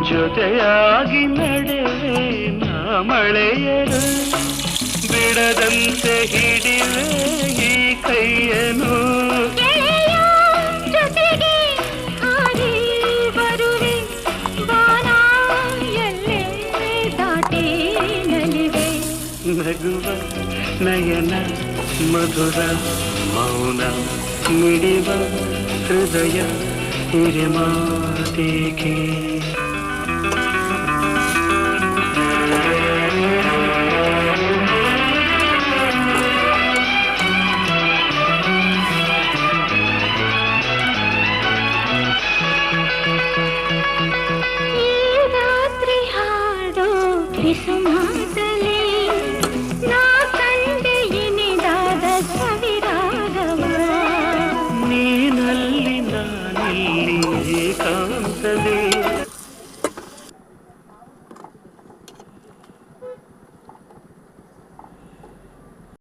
ಜೊತೆಯಾಗಿ ನಡೆವೆ ನಾ ಮಳೆಯರು ಬಿಡದಂತೆ ಹಿಡಿವೆ ಈ ಕೈಯನು ಜೊತೆಗೆ ಹಾರಿ ಬರುವೆ ಬಾನ ಎಲ್ಲೇ ದಾಟಿ ನಲಿವೆ ನಗುವ ನಯನ ಮಧುರ ಮೌನ ಮಿಡಿವ ಹೃದಯ ಹಿರಿಮಾತೇಕೆ